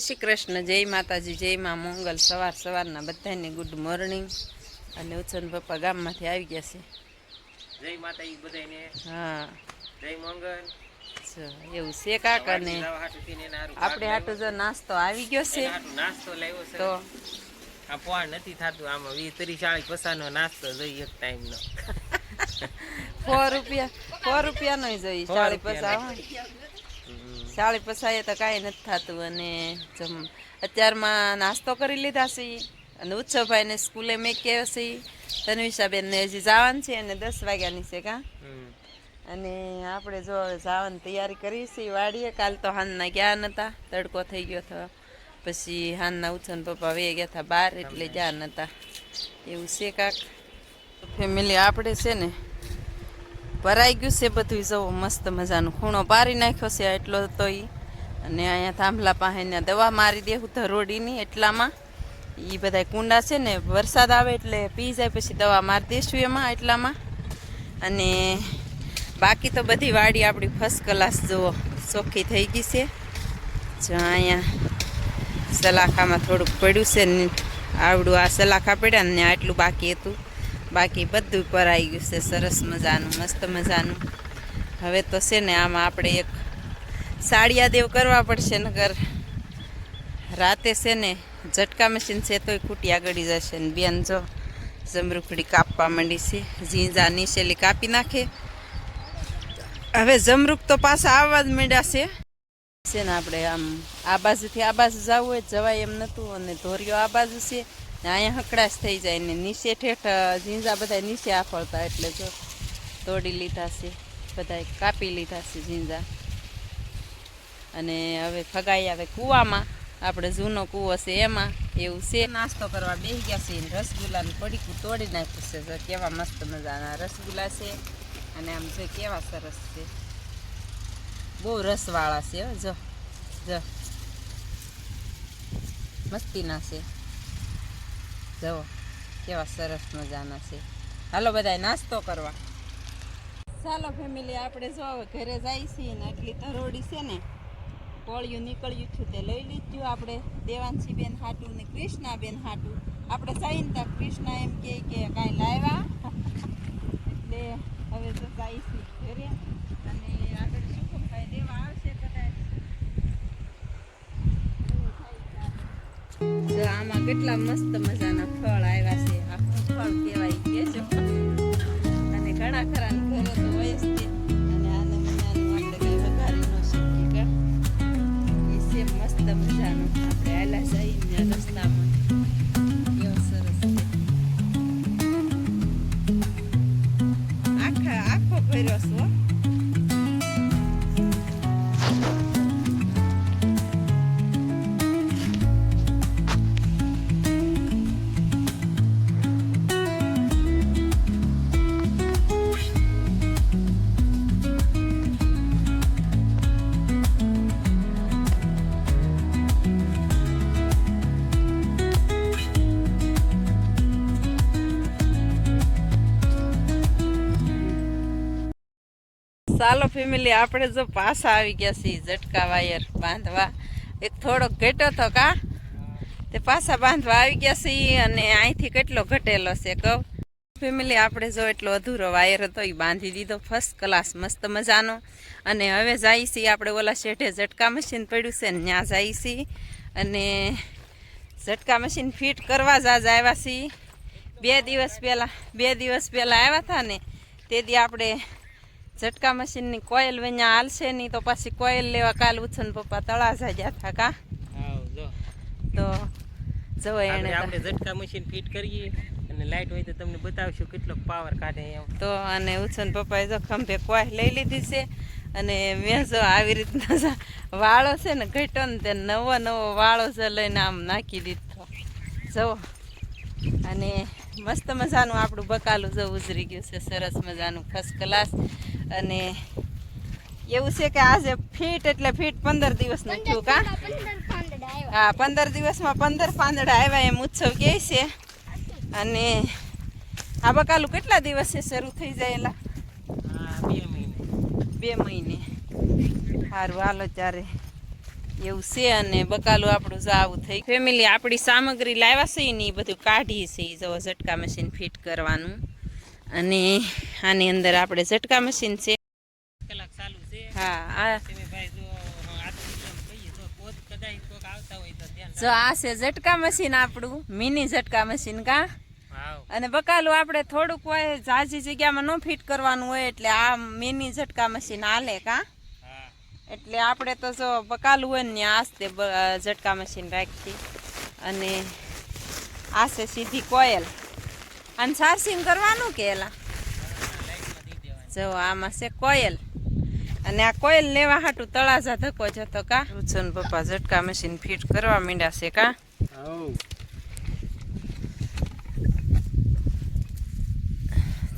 શ્રી કૃષ્ણ, જય માતાજી, જય માં મંગલ. સવારના બધાને ગુડ મોર્નિંગ. અને ઉછન પપ્પા ગામમાંથી આવી ગયા છે. જય માતાજી બધાને. હા, જય મંગલ. એવું છે કાકા ને આપણે હાટું જો નાસ્તો આવી ગયો છે. નાસ્તો લાવ્યો છે તો આ પોણ નથી થતું આમાં 20-30-40 પૈસાનો નાસ્તો જોઈએ એક ટાઈમનો. ₹4 નો જોઈએ. 40 પૈસા 40 પૈસા તો કાંઈ નથી થતું. અને અત્યારમાં નાસ્તો કરી લીધા છે. અને ઉત્સવભાઈને સ્કૂલે મેં કહ્યો છે. તન્વિષાબેનને હજી જવાનું છે અને 10 વાગ્યાની છે કાં. અને આપણે જો હવે જવાની તૈયારી કરી છીએ વાડીએ. કાલ તો હાનના ગયા નહોતા, તડકો થઈ ગયો હતો. પછી હાનના ઉછન પપ્પા વે ગયા હતા બહાર, એટલે ગયા નહોતા. એવું છે કાક ફેમિલી. આપણે છે ને ભરાઈ ગયું છે બધું. જવો મસ્ત મજાનું ખૂણો પારી નાખ્યો છે એટલો તો એ. અને અહીંયા થાંભલા પાસે દવા મારી દેવું ધરોડીની. એટલામાં એ બધા કુંડા છે ને, વરસાદ આવે એટલે પી જાય, પછી દવા મારી દઈશું એમાં એટલામાં. અને બાકી તો બધી વાડી આપણી ફર્સ્ટ ક્લાસ જુઓ ચોખ્ખી થઈ ગઈ છે. જો અહીંયા સલાખામાં થોડુંક પડ્યું છે ને, આવડું આ સલાખા પડ્યા ને આટલું બાકી હતું. બાકી બધું ભરાઈ ગયું છે સરસ મજાનું, મસ્ત મજાનું. હવે તો છે ને આમાં આપણે એક સાડિયા દેવ કરવા પડશે, નકર રાતે છે ને ઝટકા મશીન છે તોય ખૂટિયા ગળી જશે. ને બેન જો જમરૂખડી કાપવા માંડી છે. ઝીંઝા નીચેલી કાપી નાખે. હવે જમરૂખ તો પાછા આવવા જ માંડ્યા છે ને. આપણે આમ આ બાજુથી આ બાજુ જવું હોય જવાય એમ નહોતું. અને ધોરિયો આ બાજુ છે ને, અહીંયા હકડાશ થઈ જાય ને નીચે ઠેઠ ઝીંઝા બધા નીચે આફળતા, એટલે જો તોડી લીધા છે બધા, કાપી લીધા છે ઝીંઝા. અને હવે ફગાઈ આવે કૂવામાં. આપણે જૂનો કૂવો છે એમાં એવું છે. નાસ્તો કરવા બેસી ગયા છે. રસગુલ્લાનું પડીકું તોડી નાખ્યું છે. જો કેવા મસ્ત મજાના રસગુલ્લા છે. અને આમ જો કેવા સરસ છે, બહુ રસવાળા છે. જો જો મસ્તીના છે. જુઓ કેવા સરસ મજાના છે. હાલો બધા નાસ્તો કરવા. ચાલો ફેમિલી, આપણે જો હવે ઘરે જાય છીએ ને એટલી ધરોડી છે ને, કોળિયું નીકળ્યું છું તે લઈ લીધું આપણે દેવાંશીબેન હાટું ને કૃષ્ણાબેન હાટું. આપણે જઈને ત્યાં કૃષ્ણા એમ કે કાંઈ લાવ્યા, એટલે હવે તો જાય છે ઘરે. અને આગળ શું કાંઈ દેવા આવશે કદાચ. જો આમાં કેટલા મસ્ત મજાના ફળ આવ્યા છે. આ ફળ કહેવાય કેજો. અને ઘણા ખરા ઘરે તો હોય જ છે. અને આને મજાનું આપણે કઈ વઘારી ન શકીએ કા. એ છે મસ્ત મજાનું. આપણે આલા જઈને રસ્તામાં કેવો સરસ છે. આખો ભર્યો છો. ચાલો ફેમિલી, આપણે જો પાછા આવી ગયા છીએ ઝટકા વાયર બાંધવા. એક થોડોક ઘટ્યો હતો કા, તે પાછા બાંધવા આવી ગયા છીએ. અને અહીંથી કેટલો ઘટેલો છે કહું ફેમિલી. આપણે જો એટલો અધૂરો વાયર હતો એ બાંધી દીધો ફર્સ્ટ ક્લાસ મસ્ત મજાનો. અને હવે જઈએ છીએ આપણે ઓલા શેઠે ઝટકા મશીન પડ્યું છે ને ત્યાં જઈએ છીએ. અને ઝટકા મશીન ફિટ કરવા જ આજ આવ્યા છીએ. 2 દિવસ પહેલાં આવ્યા હતા ને, તેથી આપણે ઝટકા મશીનની કોયલ વઅહીંયા હાલશે નહીં તો પાછી કોયલ લેવા કાલ ઉછન પપ્પા તળાજા ગયા હતા કા. તો જો એને આપણે ઝટકા મશીન ફિટ કરીએ અને લાઈટ હોય તો તમને બતાવશું કેટલો પાવર કાઢે એમ. તો અને ઉછન પપ્પાએ જો ખંભે કોય લઈ લીધી છે. અને મેં જો આવી રીતના વાળો છે ને ઘટ્યો ને તે નવો વાળો છે લઈને આમ નાખી દીધો જવો. અને મસ્ત મજાનું આપણું બકાલું જો ઉજરી ગયું છે સરસ મજાનું ફર્સ્ટ ક્લાસ. અને એવું છે કે આજે ફીટ એટલે ફીટ 15 દિવસનું થયું કા. હા, 15 દિવસમાં 15 પાંદડા આવ્યા એમ ઉત્સવ કહે છે. અને આ બકાલું કેટલા દિવસે શરૂ થઈ જાય? 2 મહિને. 2 મહિને. સારું હાલો ત્યારે એવું છે. અને બકાલું આપણું જો આવું થઈ ફેમિલી આપણી સામગ્રી લાવ્યા છે ને એ બધું કાઢી છે. જો ઝટકા મશીન ફિટ કરવાનું અને આની અંદર આપણે ઝટકા મશીન છે. કલાક ચાલુ છે. હા આ તમે ભાઈ જો આ તો એમ કહીએ તો પોત કદાચ કોક આવતા હોય તો ધ્યાન જો આ છે ઝટકા મશીન આપણું મિની ઝટકા મશીન કા હાવ અને બકાલું આપણે થોડુંક હોય ઝાઝી જગ્યામાં ન ફિટ કરવાનું હોય એટલે આ મિની ઝટકા મશીન હાલે કા હા એટલે આપણે તો જો બકાલું હોય ને આસ્તે ઝટકા મશીન રાખી અને આ છે સીધી કોયલ અને ચાર્જિંગ કરવાનું કે એલા લાઈટમાં દઈ દેવાની. જો આમાં છે કોયલ અને આ કોયલ લેવા હાટું તળાજા ધક્કો જતો કા રૂચન પપ્પા ઝટકા મશીન ફિટ કરવા માંડ્યા છે કા હાવ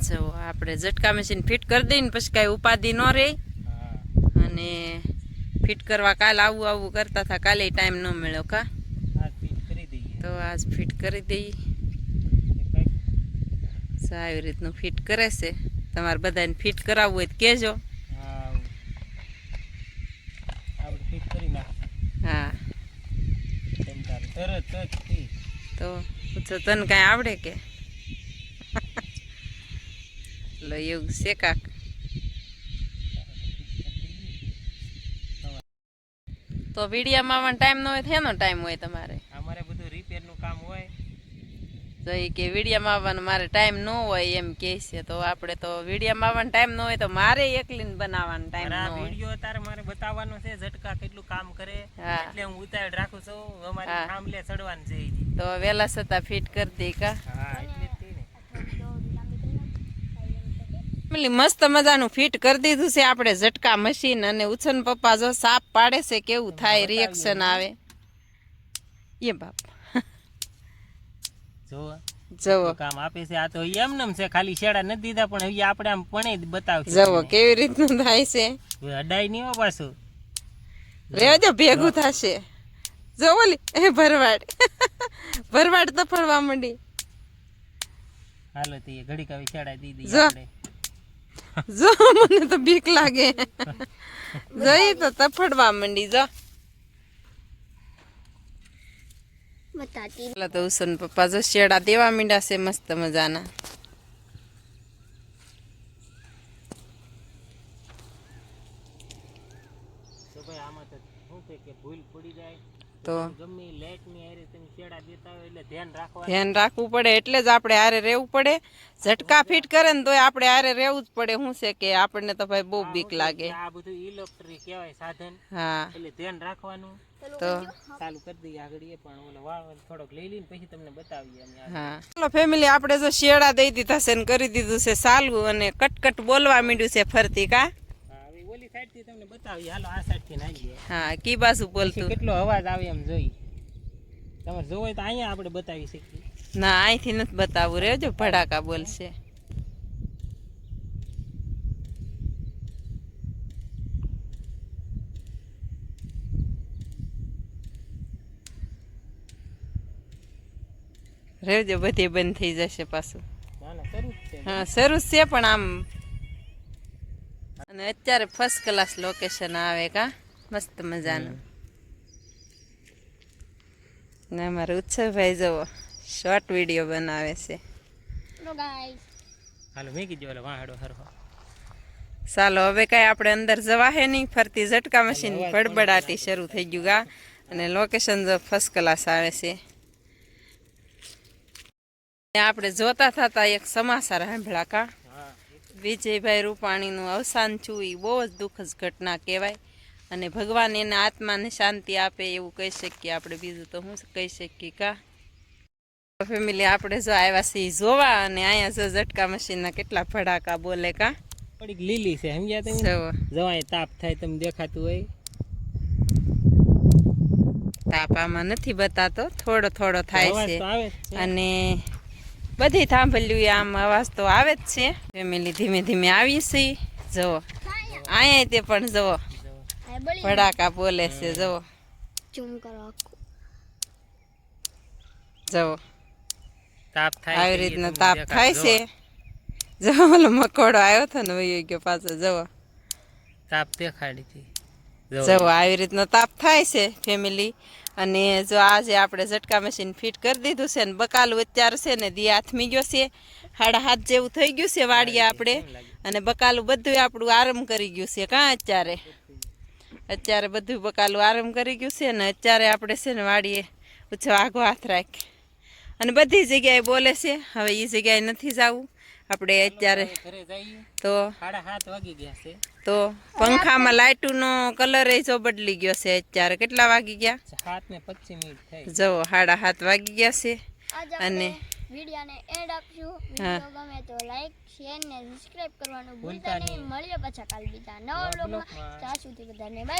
જો આપણે ઝટકા મશીન ફિટ કરી દઈએ ને પછી કાંઈ ઉપાધિ ન રહે હા અને ફિટ કરવા કાલ આવું કરતા હતા કાલે ટાઈમ ન મળ્યો કા આ ફીટ કરી દઈએ. તો આજ ફિટ કરી દઈએ એ કંઈક તો આવી રીતનું ફિટ કરે છે તમારે બધાને ફિટ કરાવવું હોય તો કહેજો હાવ આપણે ફીટ કરી નાખીએ. હા તેમ તારે તરત જ થી તો પૂછો તને કાંઈ આવડે કે લો એવું છે કાક તો વિડીયામાં આવવાનો ટાઈમ ન હોય તો એનો ટાઈમ હોય તમારે અમારે બધું રિપેરનું કામ હોય. તો એ કે વિડીયામાં આવવાનો મારે ટાઈમ ન હોય એમ કહે છે તો આપણે તો વિડીયામાં આવવાનો ટાઈમ ન હોય તો મારે એકલીને બનાવવાનો ટાઈમ અને ન આ હોય વિડીયો તારે મારે બતાવવાનો છે ઝટકા કેટલું કામ કરે હા. એટલે હું ઉતાવળ રાખું છું. અમારી હા. થાંભલે ચડવાનું છે ઈ. તો વહેલા છતાં ફિટ કરી દે કા હા એટલે જ તે ને. ફેમિલી મસ્ત મજાનું ફિટ કરી દીધું છે આપણે ઝટકા મશીન અને ઉછન પપ્પા જો સાપ પાડે છે કેવું થાય રિએક્શન આવે એ બાપ જો જવો કામ આપે છે. આ તો એમનેમ છે ખાલી શેડા નથી દીધા પણ હવે આપણે આમ પણ બતાવશું જવો તમને. કેવી રીતનું થાય છે હવે અડાઈ નહીં હો પાછું. રેજો ભેગું થશે જો ઓલી એ ભરવાડ ભરવાડ તો ફરવા માંડી હાલો તો એ ઘડીક હવે શેડા દી દઈએ જો. આપણે. જો મને તો બીક લાગે જઈ તો તફડવા માંડી જો એટલે તો ઉસન પપ્પા જો શેડા દેવા માંડ્યા છે મસ્ત મજાના તો ભાઈ આમાં તો શું છે કે ભૂલ પડી જાય તો ગમે લાઈટ ની હારે તમે શેડા દેતા હોય એટલે ધ્યાન રાખવાનું. ધ્યાન રાખવું પડે એટલે જ આપણે હારે રહેવું પડે ઝટકા ફિટ કરે ને તોય આપણે હારે રહેવું જ પડે શું છે કે આપણને તો ભાઈ બહુ બીક લાગે આ બધું ઇલેક્ટ્રિક કહેવાય સાધન હા એટલે ધ્યાન રાખવાનું. તો ચાલુ કરી દઈએ આગળ એ પણ ઓલો વાળ થોડોક લઈ લઈને પછી તમને બતાવીએ અમે આગળ. હા ચલો ફેમિલી આપણે જો શેડા દઈ દીધા છે ને કરી દીધું છે સાલું અને કટકટ બોલવા માંડ્યું છે ફરતી કા હા હવે ઓલી સાઈડ થી તમને બતાવીએ. હાલો આ સાઈડ થી નાખીએ હા કી બાજુ બોલતું કેટલો અવાજ આવે એમ જોઈ. તમારે જોવો હોય તો અહીંયા આપણે બતાવી શકીએ. ના અહીંથી નથી બતાવવું રેજો ભડાકા બોલશે રેજો બધી બંધ થઈ જશે પાછું ના ના શરૂ જ છે. હા શરૂ જ છે પણ આમ અને અત્યારે ફર્સ્ટ ક્લાસ લોકેશન આવે કા મસ્ત મજાનું ને અમારે ઉત્સવભાઈ જવો શોર્ટ વિડીયો બનાવે છે હાલો મેં કીધું ઓલો વાહડો હરહો. ચાલો હવે કાંઈ આપણે અંદર જવા હે નહીં ફરતી ઝટકા મશીન બડબડાટી શરૂ થઈ ગયું ગા અને લોકેશન જો ફર્સ્ટ ક્લાસ આવે છે આપણે જોતા થતા એક સમાચાર સાંભળ્યા કા હા વિજયભાઈ રૂપાણીનું અવસાન થયું એ બહુ જ દુઃખ જ ઘટના કહેવાય અને ભગવાન એના આત્માને શાંતિ આપે એવું કહી શકીએ આપણે બીજું તો શું કહી શકીએ કા ફેમિલી આપણે જો આવ્યા છીએ જોવા અને અહીંયા જો ઝટકા મશીનના કેટલા ભડાકા બોલે કા થોડીક લીલી છે સમજ્યા તમે. જવો જવાય તાપ થાય તમને દેખાતું હોય. તાપ આમાં નથી બતાતો થોડો થોડો થાય અવાજ છે તો આવે જ છે. અને બધી થાંભલ્યું આમ અવાજ તો આવે જ છે ફેમિલી ધીમે ધીમે આવી છે જુઓ અહીંયા તે પણ જુઓ ભડાકા બોલે છે જુઓ જુઓ તાપ થાય આવી છે, રીતના તમને તાપ દેખાય. થાય જો, છે જુઓ ઓલો મકોડો આવ્યો હતો ને વયો ગયો પાછો જુઓ તાપ દેખાડી હતી. જો આવી રીતનો તાપ થાય છે ફેમિલી. અને જો આજે આપણે ઝટકા મશીન ફિટ કરી દીધું છે ને બકાલું અત્યારે છે ને દી હાથમી ગયો છે 7:30 જેવું થઈ ગયું છે વાડીએ આપણે. અને બકાલું બધું આપણું આરામ કરી ગયું છે કાં અત્યારે બધું બકાલું આરામ કરી ગયું છે ને અત્યારે આપણે છે ને વાડીએ ઓછો આગો હાથ રાખી અને બધી જગ્યાએ બોલે છે. હવે એ જગ્યાએ નથી જવું આપણે અત્યારે. તો 7:30 વાગી ગયા છે. તો પંખામાં લાઇટનો કલર એ જો બદલી ગયો છે. અત્યારે કેટલા વાગી ગયા? 7:25 થઈ. જો 7:30 વાગી ગયા છે. અને વિડિયોને એન્ડ આપશું. વિડિયો ગમે તો લાઈક શેર ને સબસ્ક્રાઇબ કરવાનું ભૂલતા નહીં. મળીએ પાછા કાલ બીજા નવા વ્લોગમાં. ત્યાં સુધી બધાને બાય બાય.